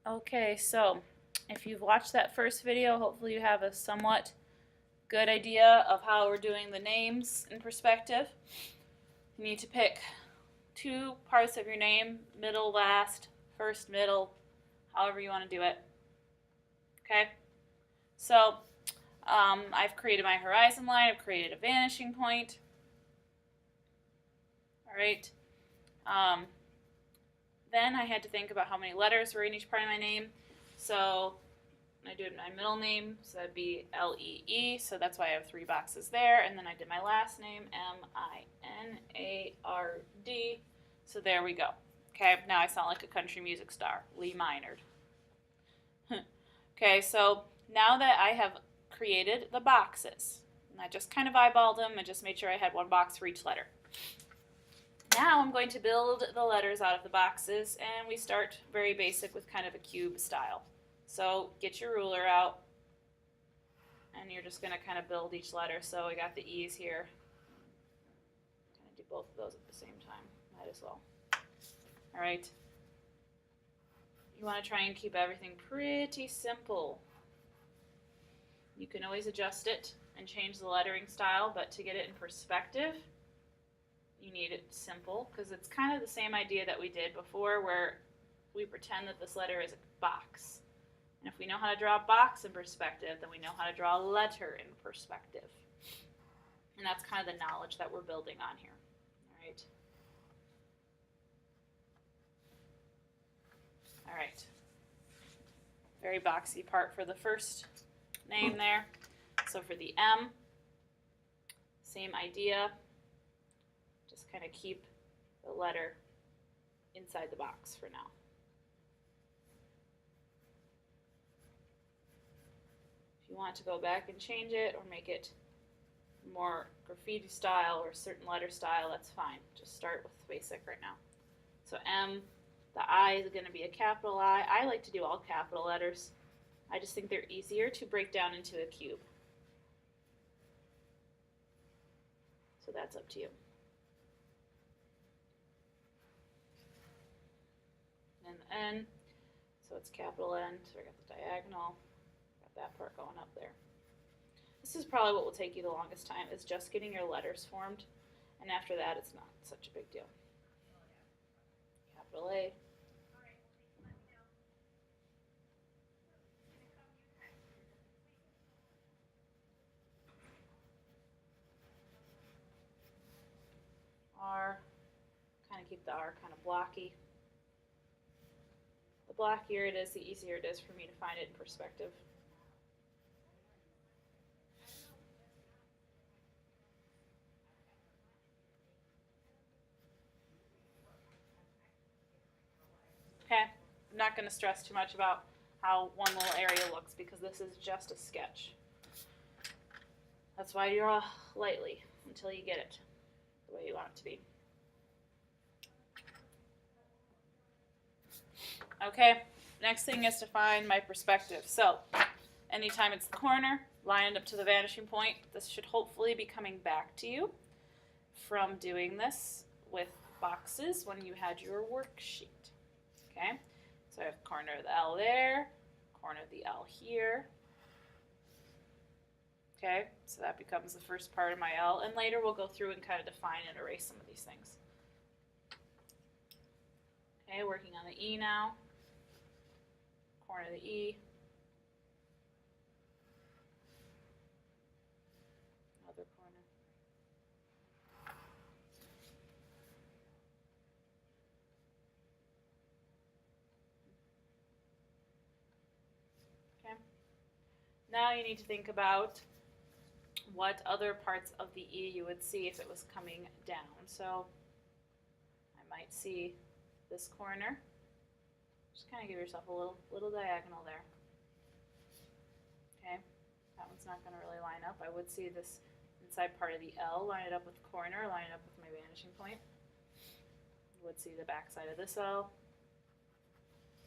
Okay, so if you've watched that first video, hopefully you have a somewhat good idea of how we're doing the names in perspective. You need to pick two parts of your name, middle, last, first, middle, however you want to do it. Okay? So I've created my horizon line, I've created a vanishing point. All right. Then I had to think about how many letters were in each part of my name. So I did my middle name, so that'd be L-E-E, so that's why I have 3 boxes there. And then I did my last name, M-I-N-A-R-D, so there we go. Okay, now I sound like a country music star, Lee Minard. Okay, so now that I have created the boxes, and I just kind of eyeballed them and just made sure I had 1 box for each letter. Now I'm going to build the letters out of the boxes, and we start very basic with kind of a cube style. So get your ruler out, and you're just going to kind of build each letter. So we got the E's here. I'm going to do both of those at the same time. Might as well. All right. You want to try and keep everything pretty simple. You can always adjust it and change the lettering style, but to get it in perspective, you need it simple, because it's kind of the same idea that we did before, where we pretend that this letter is a box. And if we know how to draw a box in perspective, then we know how to draw a letter in perspective. And that's kind of the knowledge that we're building on here. All right. All right. Very boxy part for the first name there. So for the M, same idea. Just kind of keep the letter inside the box for now. If you want to go back and change it or make it more graffiti style or certain letter style, that's fine. Just start with basic right now. So M, the I is going to be a capital I. I like to do all capital letters. I just think they're easier to break down into a cube. So that's up to you. And N, so it's capital N, so I got the diagonal, got that part going up there. This is probably what will take you the longest time, is just getting your letters formed, and after that it's not such a big deal. Capital A. R, kind of keep the R kind of blocky. The blockier it is, the easier it is for me to find it in perspective. Okay, I'm not going to stress too much about how one little area looks, because this is just a sketch. That's why you draw lightly until you get it the way you want it to be. Okay, next thing is to find my perspective. So anytime it's the corner, line it up to the vanishing point. This should hopefully be coming back to you from doing this with boxes when you had your worksheet. Okay, so I have corner of the L there, corner of the L here. Okay, so that becomes the first part of my L, and later we'll go through and kind of define and erase some of these things. Okay, working on the E now. Corner of the E. Another corner. Okay. Now you need to think about what other parts of the E you would see if it was coming down. So I might see this corner. Just kind of give yourself a little diagonal there. Okay, that one's not going to really line up. I would see this inside part of the L, line it up with the corner, line it up with my vanishing point. I would see the back side of this L.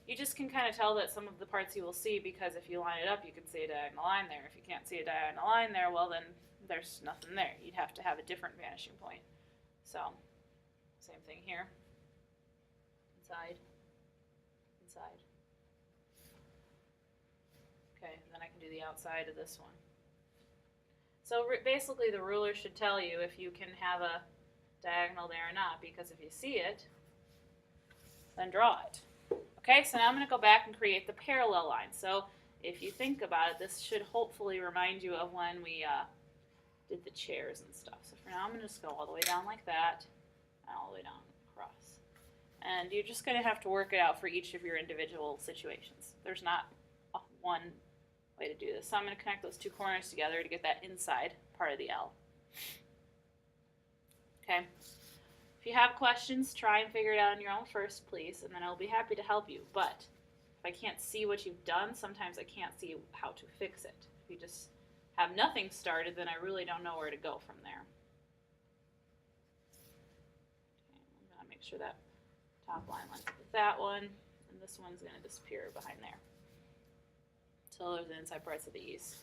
You just can kind of tell that some of the parts you will see, because if you line it up, you can see a diagonal line there. If you can't see a diagonal line there, well then there's nothing there. You'd have to have a different vanishing point. So, same thing here. Inside, inside, and do the outside of this one. So basically the ruler should tell you if you can have a diagonal there or not, because if you see it, then draw it. Okay, so now I'm going to go back and create the parallel line. So if you think about it, this should hopefully remind you of when we did the chairs and stuff. So for now, I'm going to just go all the way down like that, and all the way down across. And you're just going to have to work it out for each of your individual situations. There's not one way to do this. So I'm going to connect those two corners together to get that inside part of the L. Okay. If you have questions, try and figure it out on your own first, please, and then I'll be happy to help you. But if I can't see what you've done, sometimes I can't see how to fix it. If you just have nothing started, then I really don't know where to go from there. Okay, I'm going to make sure that top line lines up with that one, and this one's going to disappear behind there. So there's the inside parts of the E's.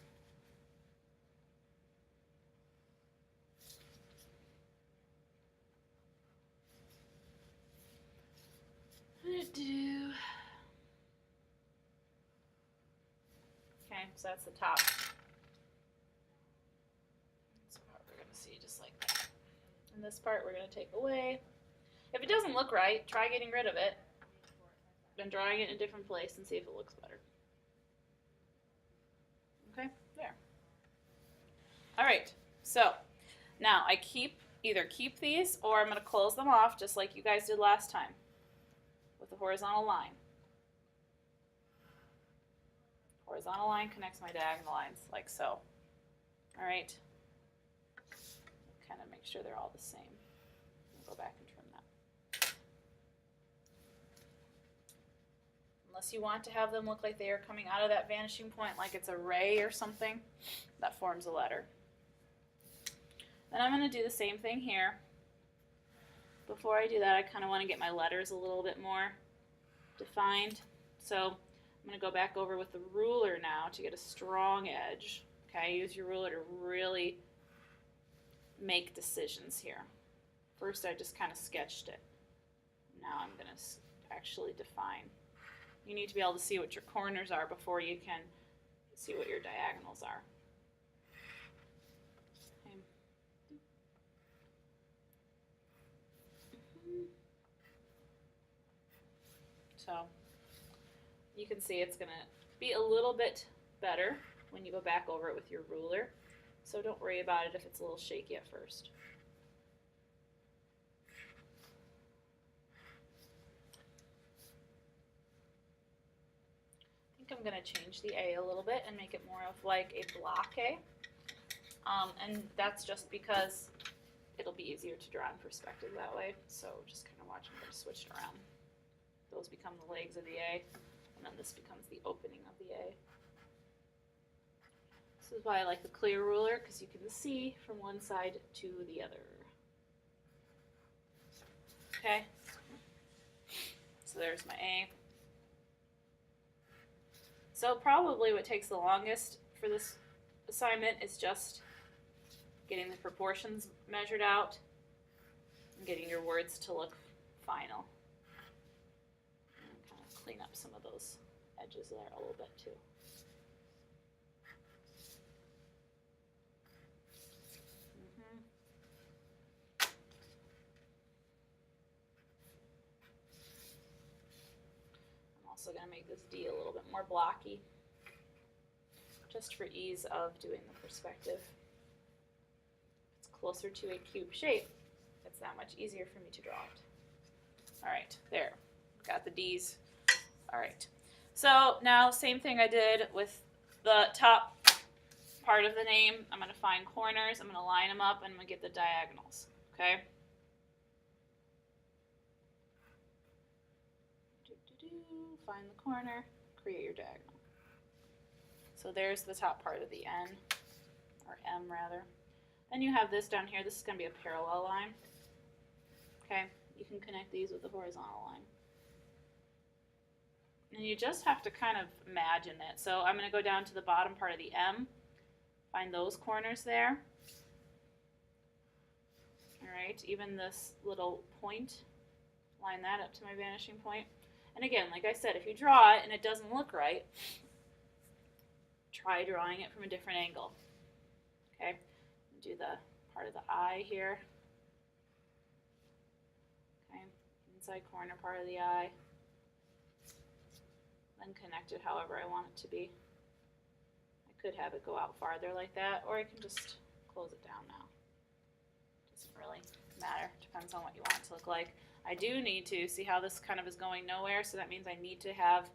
Okay, so that's the top. That's what we're going to see just like that. And this part we're going to take away. If it doesn't look right, try getting rid of it, then drawing it in a different place and see if it looks better. Okay, there. All right, so now I either keep these or I'm going to close them off just like you guys did last time with the horizontal line. Horizontal line connects my diagonal lines like so. All right, kind of make sure they're all the same. I'll go back and trim that. Unless you want to have them look like they are coming out of that vanishing point, like it's a ray or something, that forms a letter. Then I'm going to do the same thing here. Before I do that, I kind of want to get my letters a little bit more defined. So I'm going to go back over with the ruler now to get a strong edge. Okay, use your ruler to really make decisions here. First, I just kind of sketched it. Now I'm going to actually define. You need to be able to see what your corners are before you can see what your diagonals are. Okay. So you can see it's going to be a little bit better when you go back over it with your ruler. So don't worry about it if it's a little shaky at first. I think I'm going to change the A a little bit and make it more of like a block A. And that's just because it'll be easier to draw in perspective that way. So just kind of watch, I'm going to switch it around. Those become the legs of the A, and then this becomes the opening of the A. This is why I like the clear ruler, because you can see from one side to the other. Okay, so there's my A. So probably what takes the longest for this assignment is just getting the proportions measured out and getting your words to look final. And kind of clean up some of those edges there a little bit too. I'm also going to make this D a little bit more blocky, just for ease of doing the perspective. It's closer to a cube shape. It's that much easier for me to draw it. All right, there, got the D's. All right, so now same thing I did with the top part of the name. I'm going to find corners, I'm going to line them up, and I'm going to get the diagonals, okay? Find the corner, create your diagonal. So there's the top part of the N, or M rather. Then you have this down here. This is going to be a parallel line. Okay, you can connect these with the horizontal line. And you just have to kind of imagine it. So I'm going to go down to the bottom part of the M, find those corners there. All right, even this little point, line that up to my vanishing point. And again, like I said, if you draw it and it doesn't look right, try drawing it from a different angle. Okay, do the part of the eye here. Okay, inside corner part of the eye. Then connect it however I want it to be. I could have it go out farther like that, or I can just close it down now. Doesn't really matter. Depends on what you want it to look like. I do need to see how this kind of is going nowhere, so that means I need to have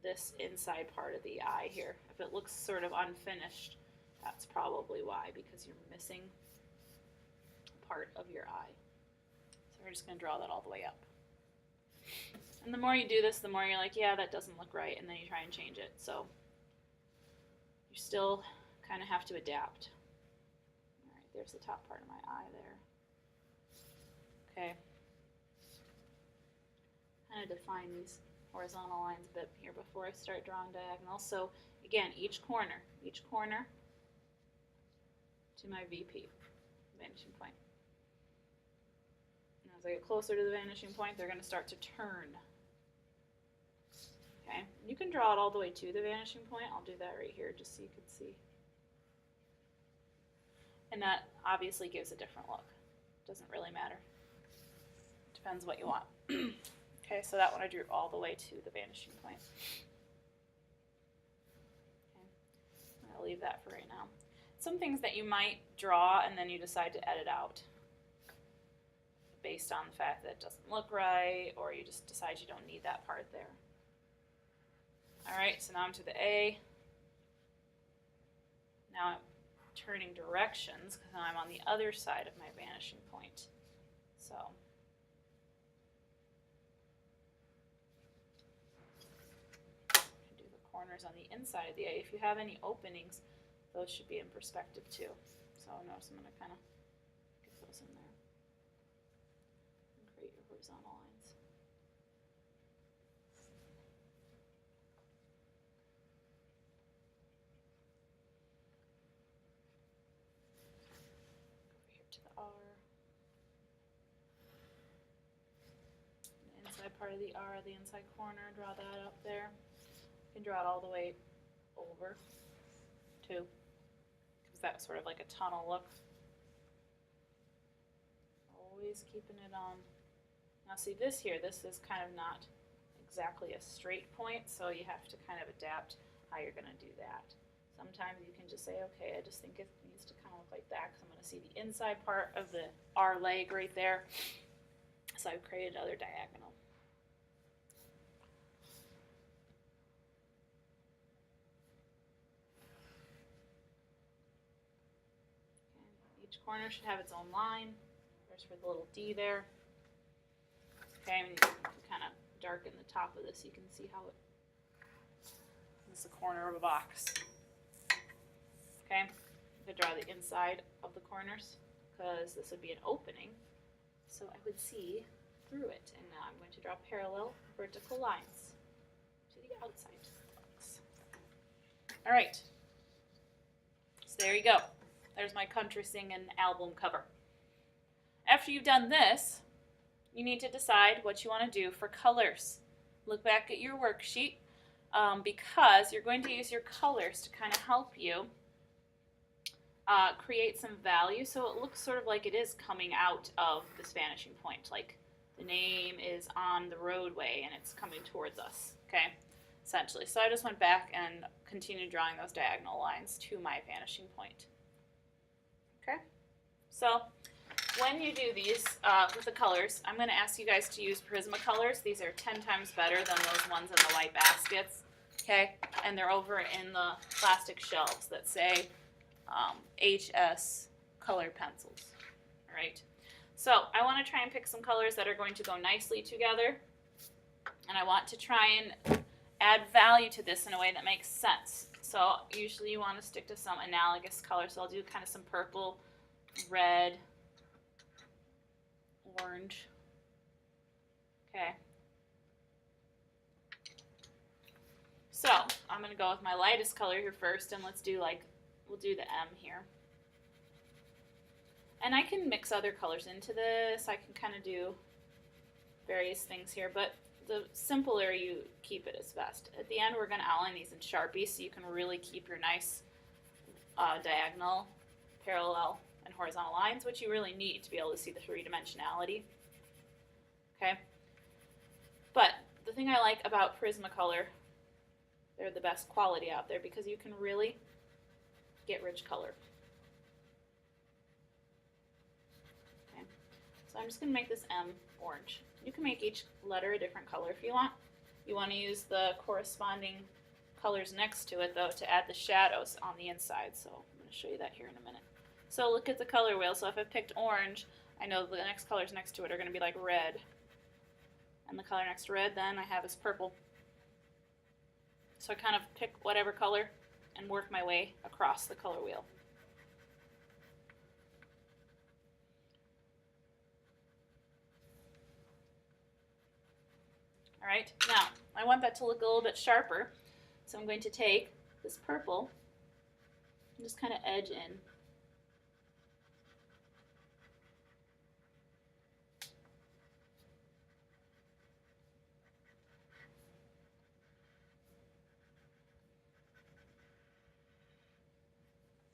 this inside part of the eye here. If it looks sort of unfinished, that's probably why, because you're missing part of your eye. So we're just going to draw that all the way up. And the more you do this, the more you're like, yeah, that doesn't look right, and then you try and change it. So you still kind of have to adapt. All right, there's the top part of my eye there. Okay. Kind of define these horizontal lines a bit here before I start drawing diagonals. So again, each corner to my VP, vanishing point. And as I get closer to the vanishing point, they're going to start to turn. Okay, you can draw it all the way to the vanishing point. I'll do that right here just so you can see. And that obviously gives a different look. Doesn't really matter. Depends what you want. Okay, so that one I drew all the way to the vanishing point. Okay. I'm going to leave that for right now. Some things that you might draw and then you decide to edit out based on the fact that it doesn't look right, or you just decide you don't need that part there. Alright, so now I'm to the A. Now I'm turning directions because I'm on the other side of my vanishing point. So do the corners on the inside of the A. If you have any openings, those should be in perspective too. So notice I'm going to kind of get those in there and create your horizontal lines. Part of the R, the inside corner, draw that up there. You can draw it all the way over too, because that's sort of like a tunnel look. Always keeping it on. Now see this here, this is kind of not exactly a straight point, so you have to kind of adapt how you're going to do that. Sometimes you can just say, okay, I just think it needs to kind of look like that because I'm going to see the inside part of the R leg right there. So I've created another diagonal. Each corner should have its own line. There's for the little D there. Okay, and you can kind of darken the top of this. You can see how it's the corner of a box. Okay, I'm going to draw the inside of the corners because this would be an opening, so I would see through it. And now I'm going to draw parallel vertical lines to the outside of the box. All right, so there you go. There's my country singing album cover. After you've done this, you need to decide what you want to do for colors. Look back at your worksheet because you're going to use your colors to kind of help you create some value so it looks sort of like it is coming out of this vanishing point, like the name is on the roadway and it's coming towards us, okay, essentially. So I just went back and continued drawing those diagonal lines to my vanishing point. Okay, so when you do these with the colors, I'm going to ask you guys to use Prismacolors. These are 10 times better than those ones in the white baskets, okay? And they're over in the plastic shelves that say HS colored pencils, all right? So I want to try and pick some colors that are going to go nicely together, and I want to try and add value to this in a way that makes sense. So usually you want to stick to some analogous colors. So I'll do kind of some purple, red, orange. Okay. So I'm going to go with my lightest color here first, and let's do we'll do the M here. And I can mix other colors into this. I can kind of do various things here, but the simpler you keep it is best. At the end, we're going to outline these in Sharpie so you can really keep your nice diagonal, parallel, and horizontal lines, which you really need to be able to see the three-dimensionality. Okay? But the thing I like about Prismacolor, they're the best quality out there because you can really get rich color. Okay? So I'm just going to make this M orange. You can make each letter a different color if you want. You want to use the corresponding colors next to it, though, to add the shadows on the inside. So I'm going to show you that here in a minute. So look at the color wheel. So if I picked orange, I know the next colors next to it are going to be like red. And the color next to red then I have is purple. So I kind of pick whatever color and work my way across the color wheel. All right, now I want that to look a little bit sharper, so I'm going to take this purple and just kind of edge in.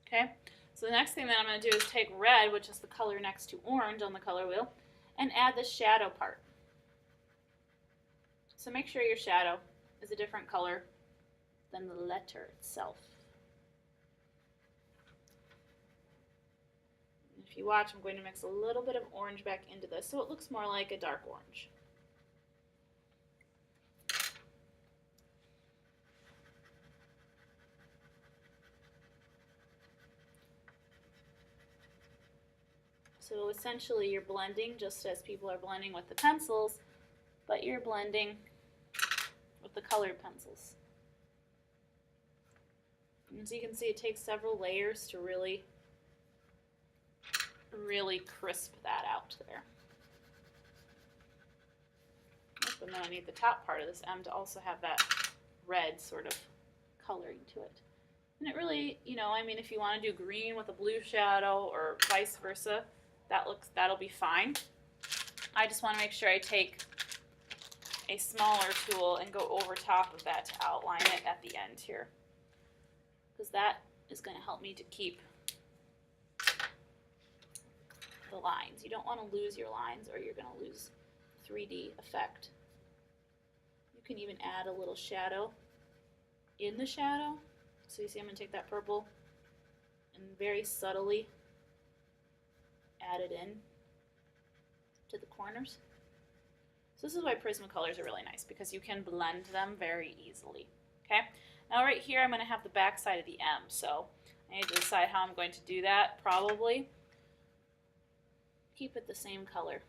Okay, so the next thing that I'm going to do is take red, which is the color next to orange on the color wheel, and add the shadow part. So make sure your shadow is a different color than the letter itself. And if you watch, I'm going to mix a little bit of orange back into this so it looks more like a dark orange. So essentially you're blending just as people are blending with the pencils, but you're blending with the colored pencils. And as you can see, it takes several layers to really crisp that out there. And then I need the top part of this M to also have that red sort of coloring to it. And it really, you know, I mean, if you want to do green with a blue shadow or vice versa, that'll be fine. I just want to make sure I take a smaller tool and go over top of that to outline it at the end here, because that is going to help me to keep the lines. You don't want to lose your lines or you're going to lose 3D effect. You can even add a little shadow in the shadow. So you see I'm going to take that purple and very subtly add it in to the corners. So this is why Prismacolors are really nice, because you can blend them very easily. Okay, now right here I'm going to have the back side of the M, so I need to decide how I'm going to do that. Probably keep it the same color.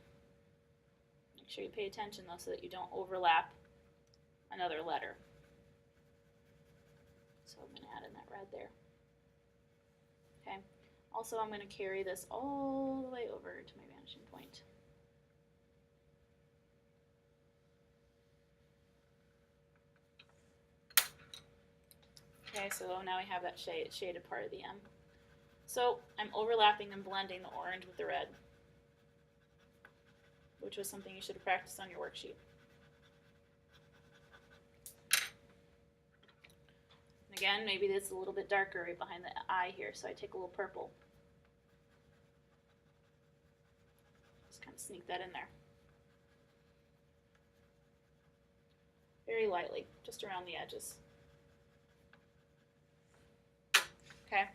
Make sure you pay attention though so that you don't overlap another letter. So I'm going to add in that red there. Okay, also I'm going to carry this all the way over to my vanishing point. Okay, so now we have that shaded part of the M. So I'm overlapping and blending the orange with the red, which was something you should have practiced on your worksheet. And again, maybe it's a little bit darker right behind the eye here, so I take a little purple. Just kind of sneak that in there. Very lightly, just around the edges. Okay,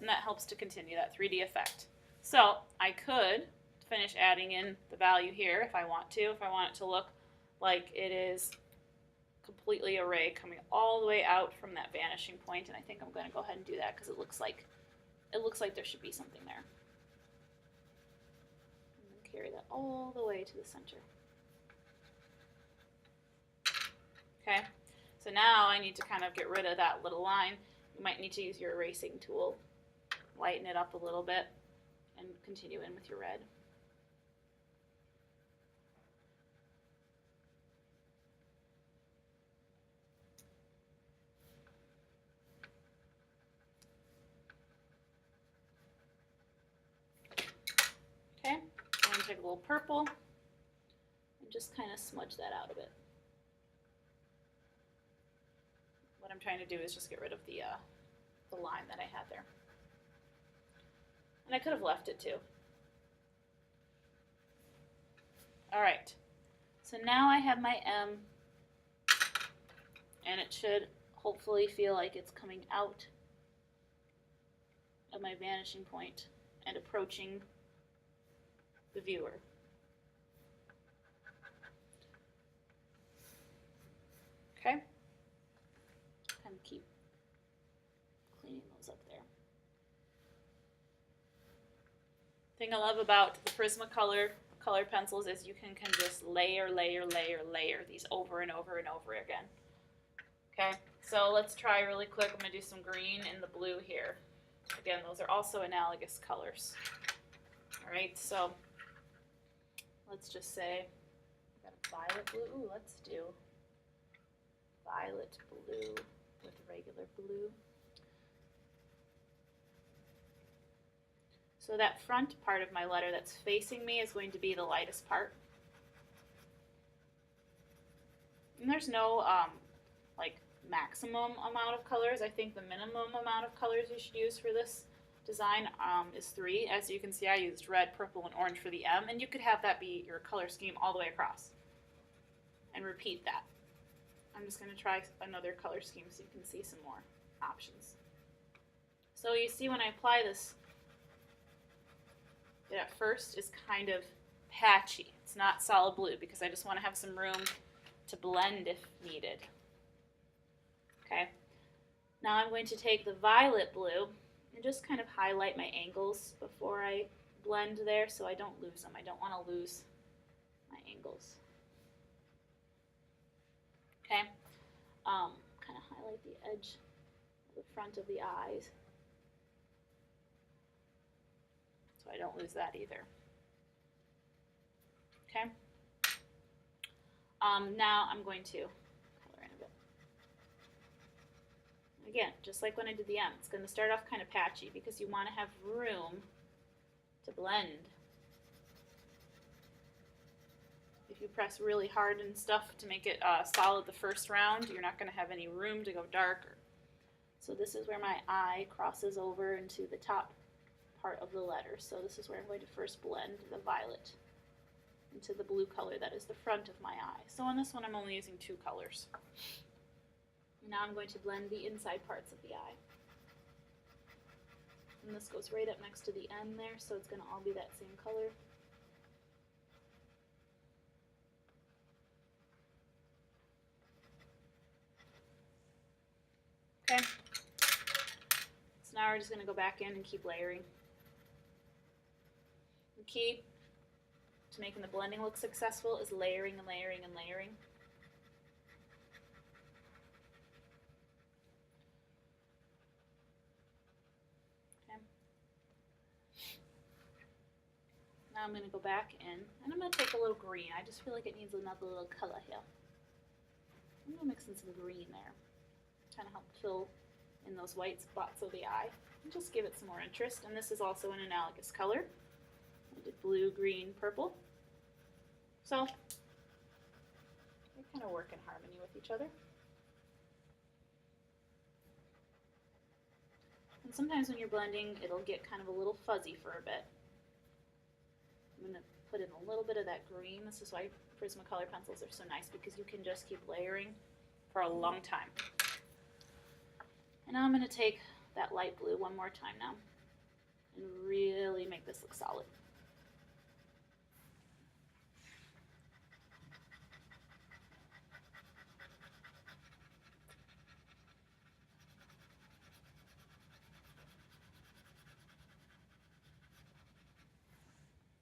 and that helps to continue that 3D effect. So I could finish adding in the value here if I want to. If I want it to look like it is completely a ray coming all the way out from that vanishing point, and I think I'm going to go ahead and do that because it looks like there should be something there. And then carry that all the way to the center. Okay, so now I need to kind of get rid of that little line. You might need to use your erasing tool, lighten it up a little bit, and continue in with your red. Okay, I'm going to take a little purple and just kind of smudge that out a bit. I'm trying to do is just get rid of the line that I had there. And I could have left it too. All right, so now I have my M, and it should hopefully feel like it's coming out of my vanishing point and approaching the viewer. Okay, kind of keep cleaning those up there. Thing I love about the Prismacolor colored pencils is you can just layer these over and over and over again. Okay, so let's try really quick. I'm going to do some green and the blue here. Again, those are also analogous colors. All right, so let's just say I've got a violet blue. Ooh, let's do violet blue with regular blue. So that front part of my letter that's facing me is going to be the lightest part. And there's no like maximum amount of colors. I think the minimum amount of colors you should use for this design is 3. As you can see, I used red, purple, and orange for the M, and you could have that be your color scheme all the way across. And repeat that. I'm just going to try another color scheme so you can see some more options. So you see when I apply this, it at first is kind of patchy. It's not solid blue because I just want to have some room to blend if needed. Okay, now I'm going to take the violet blue and just kind of highlight my angles before I blend there so I don't lose them. I don't want to lose my angles. Okay, kind of highlight the edge of the front of the eyes so I don't lose that either. Okay, now I'm going to color in a bit. Again, just like when I did the M, it's going to start off kind of patchy because you want to have room to blend. If you press really hard and stuff to make it solid the first round, you're not going to have any room to go darker. So this is where my I crosses over into the top part of the letter. So this is where I'm going to first blend the violet into the blue color that is the front of my eye. So on this one I'm only using 2 colors. Now I'm going to blend the inside parts of the eye. And this goes right up next to the N there, so it's going to all be that same color. Okay, so now we're just going to go back in and keep layering. The key to making the blending look successful is layering and layering and layering. Okay. Now I'm going to go back in and I'm going to take a little green. I just feel like it needs another little color here. I'm going to mix in some green there. Kind of help fill in those white spots of the eye and just give it some more interest. And this is also an analogous color. I did blue, green, purple. So they kind of work in harmony with each other. And sometimes when you're blending, it'll get kind of a little fuzzy for a bit. I'm going to put in a little bit of that green. This is why Prismacolor pencils are so nice, because you can just keep layering for a long time. And now I'm going to take that light blue one more time now and really make this look solid.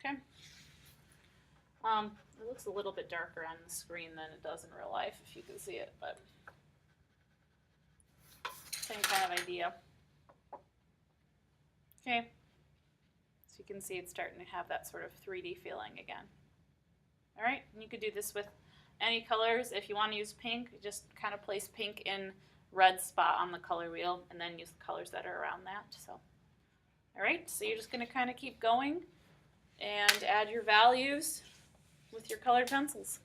Okay. It looks a little bit darker on the screen than it does in real life, if you can see it, but same kind of idea. Okay, so you can see it's starting to have that sort of 3D feeling again. All right, and you could do this with any colors. If you want to use pink, just kind of place pink in red spot on the color wheel and then use the colors that are around that. So, all right, so you're just going to kind of keep going and add your values with your colored pencils.